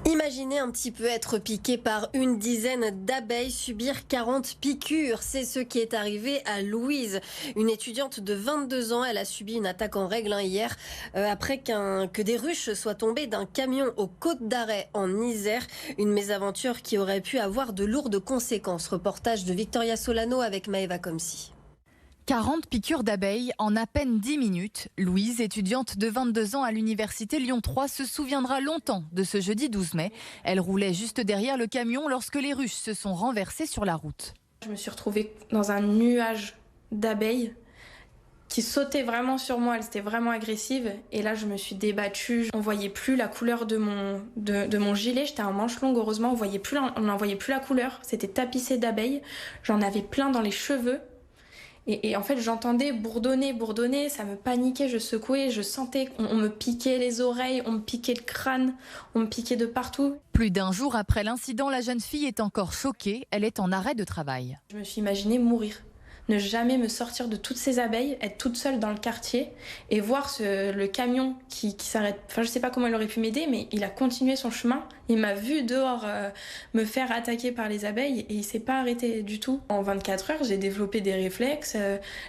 Imaginez un petit peu être piqué par une dizaine d'abeilles, subir 40 piqûres. C'est ce qui est arrivé à Louise, une étudiante de 22 ans. Elle a subi une attaque en règle hier après que des ruches soient tombées d'un camion aux Côtes d'Arrêt en Isère. Une mésaventure qui aurait pu avoir de lourdes conséquences. Reportage de Victoria Solano avec Maëva Komsi. 40 piqûres d'abeilles en à peine 10 minutes. Louise, étudiante de 22 ans à l'université Lyon 3, se souviendra longtemps de ce jeudi 12 mai. Elle roulait juste derrière le camion lorsque les ruches se sont renversées sur la route. Je me suis retrouvée dans un nuage d'abeilles qui sautaient vraiment sur moi. Elles étaient vraiment agressives. Et là, je me suis débattue. On ne voyait plus la couleur de mon gilet. J'étais en manche longue, heureusement. On n'en voyait plus la couleur. C'était tapissé d'abeilles. J'en avais plein dans les cheveux. Et en fait, j'entendais bourdonner, ça me paniquait, je secouais, je sentais qu'on me piquait les oreilles, on me piquait le crâne, on me piquait de partout. Plus d'un jour après l'incident, la jeune fille est encore choquée. Elle est en arrêt de travail. Je me suis imaginée mourir, ne jamais me sortir de toutes ces abeilles, être toute seule dans le quartier et voir le camion qui s'arrête. Enfin, je sais pas comment il aurait pu m'aider, mais il a continué son chemin. Il m'a vu dehors me faire attaquer par les abeilles et il s'est pas arrêté du tout. En 24 heures, j'ai développé des réflexes.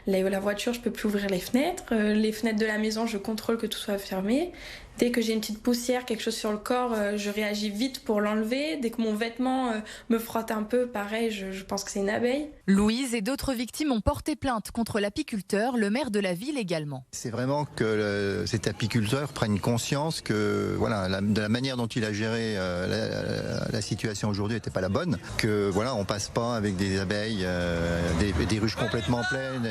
La voiture, je peux plus ouvrir les fenêtres de la maison, je contrôle que tout soit fermé. Dès que j'ai une petite poussière, quelque chose sur le corps, je réagis vite pour l'enlever. Dès que mon vêtement me frotte un peu, pareil, je pense que c'est une abeille. Louise et d'autres victimes ont porté plainte contre l'apiculteur, le maire de la ville également. C'est vraiment que cet apiculteur prenne conscience que de la manière dont il a géré la situation aujourd'hui n'était pas la bonne. Que on passe pas avec des abeilles, des ruches complètement pleines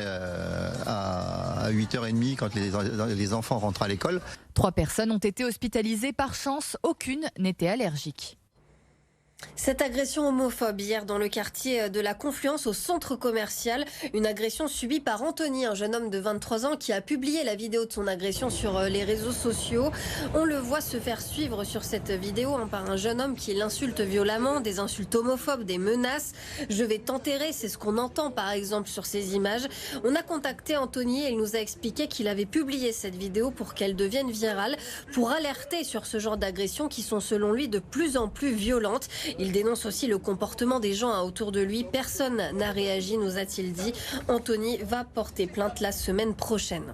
à 8h30 quand les enfants rentrent à l'école. 3 personnes ont été hospitalisées. Par chance, aucune n'était allergique. Cette agression homophobe hier dans le quartier de la Confluence au centre commercial. Une agression subie par Anthony, un jeune homme de 23 ans qui a publié la vidéo de son agression sur les réseaux sociaux. On le voit se faire suivre sur cette vidéo par un jeune homme qui l'insulte violemment, des insultes homophobes, des menaces. Je vais t'enterrer, c'est ce qu'on entend par exemple sur ces images. On a contacté Anthony et il nous a expliqué qu'il avait publié cette vidéo pour qu'elle devienne virale, pour alerter sur ce genre d'agressions qui sont selon lui de plus en plus violentes. Il dénonce aussi le comportement des gens autour de lui. Personne n'a réagi, nous a-t-il dit. Anthony va porter plainte la semaine prochaine.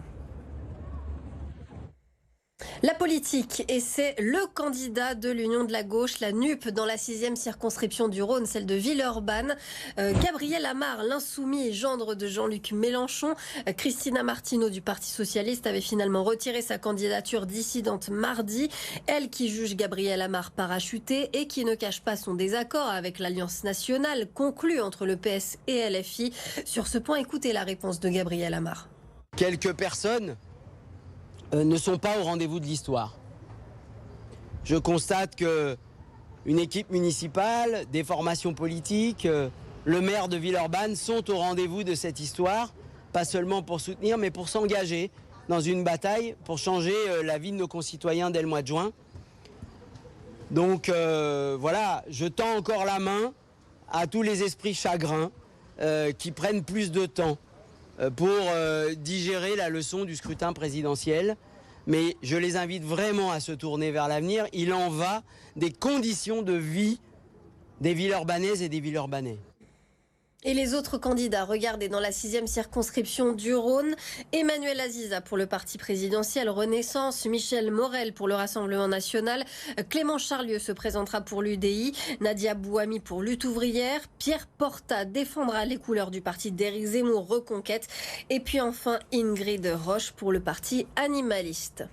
La politique, et c'est le candidat de l'Union de la gauche, la NUP, dans la 6e circonscription du Rhône, celle de Villeurbanne. Gabriel Amar, l'insoumis gendre de Jean-Luc Mélenchon. Christina Martineau du Parti Socialiste avait finalement retiré sa candidature dissidente mardi. Elle qui juge Gabriel Amar parachuté et qui ne cache pas son désaccord avec l'Alliance nationale conclue entre le PS et LFI. Sur ce point, écoutez la réponse de Gabriel Amar. Quelques personnes ne sont pas au rendez-vous de l'histoire. Je constate que une équipe municipale, des formations politiques, le maire de Villeurbanne sont au rendez-vous de cette histoire, pas seulement pour soutenir, mais pour s'engager dans une bataille pour changer la vie de nos concitoyens dès le mois de juin. Donc je tends encore la main à tous les esprits chagrins qui prennent plus de temps pour digérer la leçon du scrutin présidentiel. Mais je les invite vraiment à se tourner vers l'avenir. Il en va des conditions de vie des Villeurbanaises et des Villeurbanais. Et les autres candidats, regardez, dans la 6e circonscription du Rhône, Emmanuel Aziza pour le parti présidentiel Renaissance, Michel Morel pour le Rassemblement national, Clément Charlieu se présentera pour l'UDI, Nadia Bouhami pour Lutte ouvrière, Pierre Porta défendra les couleurs du parti d'Éric Zemmour Reconquête, et puis enfin Ingrid Roche pour le parti animaliste.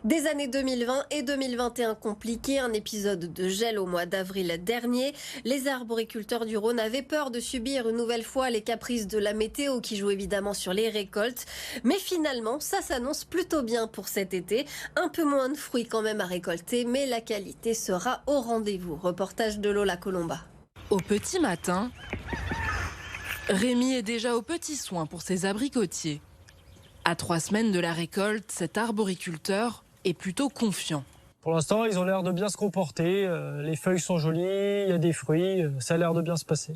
Des années 2020 et 2021 compliquées, un épisode de gel au mois d'avril dernier. Les arboriculteurs du Rhône avaient peur de subir une nouvelle fois les caprices de la météo qui joue évidemment sur les récoltes. Mais finalement, ça s'annonce plutôt bien pour cet été. Un peu moins de fruits quand même à récolter, mais la qualité sera au rendez-vous. Reportage de Lola Colomba. Au petit matin, Rémi est déjà aux petits soins pour ses abricotiers. À 3 semaines de la récolte, cet arboriculteur est plutôt confiant. Pour l'instant, ils ont l'air de bien se comporter. Les feuilles sont jolies, il y a des fruits, ça a l'air de bien se passer.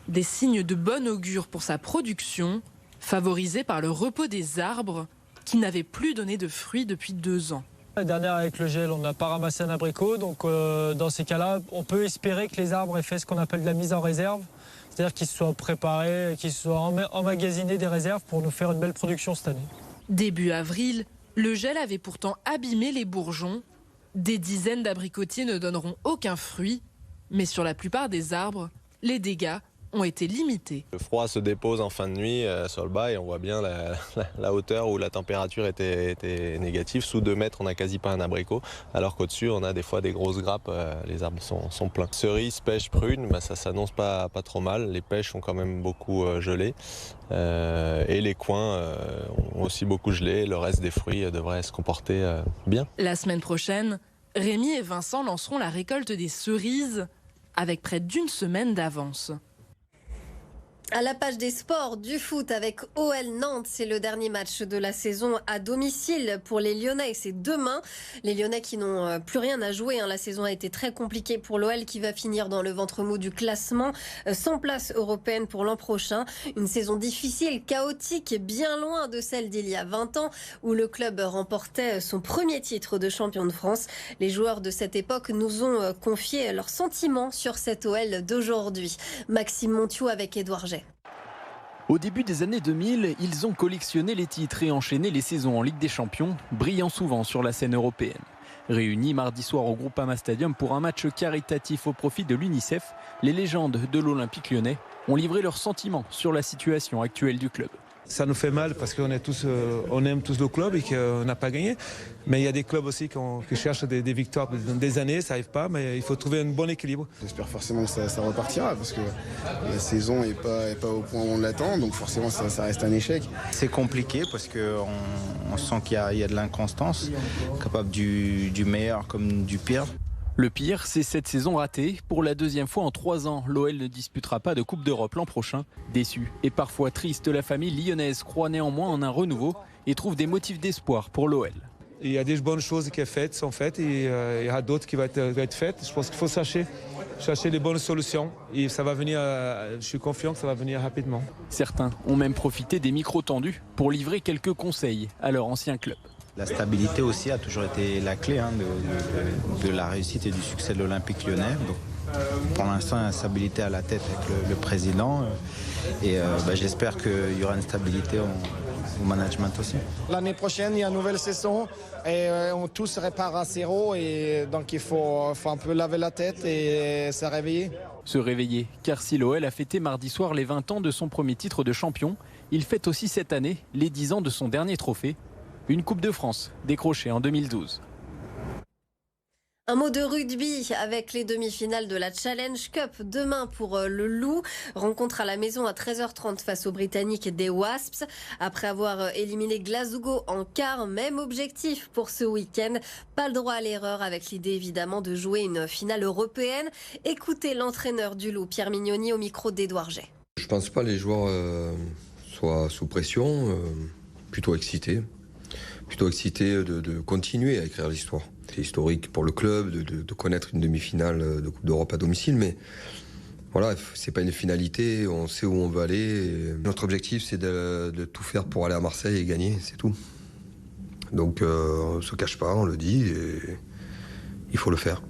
Des signes de bon augure pour sa production, favorisée par le repos des arbres qui n'avaient plus donné de fruits depuis 2 ans. La dernière avec le gel, on n'a pas ramassé un abricot, donc dans ces cas-là, on peut espérer que les arbres aient fait ce qu'on appelle de la mise en réserve, c'est-à-dire qu'ils se soient préparés, qu'ils se soient emmagasinés des réserves pour nous faire une belle production cette année. Début avril, le gel avait pourtant abîmé les bourgeons. Des dizaines d'abricotiers ne donneront aucun fruit, mais sur la plupart des arbres, les dégâts ont été limités. Le froid se dépose en fin de nuit sur le bas et on voit bien la hauteur où la température était négative. Sous 2 mètres, on n'a quasi pas un abricot, alors qu'au-dessus, on a des fois des grosses grappes, les arbres sont pleins. Cerises, pêches, prunes, ça s'annonce pas trop mal. Les pêches ont quand même beaucoup gelé et les coins ont aussi beaucoup gelé. Le reste des fruits devrait se comporter bien. La semaine prochaine, Rémi et Vincent lanceront la récolte des cerises avec près d'1 semaine d'avance. À la page des sports, du foot avec OL Nantes, c'est le dernier match de la saison à domicile pour les Lyonnais et c'est demain. Les Lyonnais qui n'ont plus rien à jouer, la saison a été très compliquée pour l'OL qui va finir dans le ventre mou du classement, sans place européenne pour l'an prochain. Une saison difficile, chaotique, bien loin de celle d'il y a 20 ans où le club remportait son premier titre de champion de France. Les joueurs de cette époque nous ont confié leurs sentiments sur cette OL d'aujourd'hui. Maxime Montiou avec Édouard Jay. Au début des années 2000, ils ont collectionné les titres et enchaîné les saisons en Ligue des Champions, brillant souvent sur la scène européenne. Réunis mardi soir au Groupama Stadium pour un match caritatif au profit de l'UNICEF, les légendes de l'Olympique lyonnais ont livré leurs sentiments sur la situation actuelle du club. Ça nous fait mal parce qu'on aime tous le club et qu'on n'a pas gagné. Mais il y a des clubs aussi qui cherchent des victoires dans des années, ça n'arrive pas, mais il faut trouver un bon équilibre. J'espère forcément que ça repartira parce que la saison n'est pas au point où on l'attend, donc forcément ça reste un échec. C'est compliqué parce qu'on sent qu'il y a de l'inconstance, capable du meilleur comme du pire. Le pire, c'est cette saison ratée. Pour la 2e fois en 3 ans, l'OL ne disputera pas de Coupe d'Europe l'an prochain. Déçu et parfois triste, la famille lyonnaise croit néanmoins en un renouveau et trouve des motifs d'espoir pour l'OL. Il y a des bonnes choses qui sont faites et il y aura d'autres qui vont être faites. Je pense qu'il faut chercher les bonnes solutions et ça va venir, je suis confiant que ça va venir rapidement. Certains ont même profité des micros tendus pour livrer quelques conseils à leur ancien club. La stabilité aussi a toujours été la clé de la réussite et du succès de l'Olympique lyonnais. Donc, pour l'instant, il y a une stabilité à la tête avec le président et j'espère qu'il y aura une stabilité au management aussi. L'année prochaine, il y a une nouvelle saison et on tous repart à 0 et donc il faut un peu laver la tête et se réveiller. Se réveiller, car si l'OL a fêté mardi soir les 20 ans de son premier titre de champion, il fête aussi cette année les 10 ans de son dernier trophée. Une Coupe de France décrochée en 2012. Un mot de rugby avec les demi-finales de la Challenge Cup demain pour le Loup. Rencontre à la maison à 13h30 face aux Britanniques des Wasps. Après avoir éliminé Glasgow en quart, même objectif pour ce week-end. Pas le droit à l'erreur avec l'idée évidemment de jouer une finale européenne. Écoutez l'entraîneur du Loup, Pierre Mignoni, au micro d'Édouard Jay. Je ne pense pas que les joueurs soient sous pression, plutôt excités de continuer à écrire l'histoire. C'est historique pour le club de connaître une demi-finale de Coupe d'Europe à domicile, mais voilà, c'est pas une finalité, on sait où on veut aller. Et notre objectif, c'est de tout faire pour aller à Marseille et gagner, c'est tout. Donc on ne se cache pas, on le dit, et il faut le faire.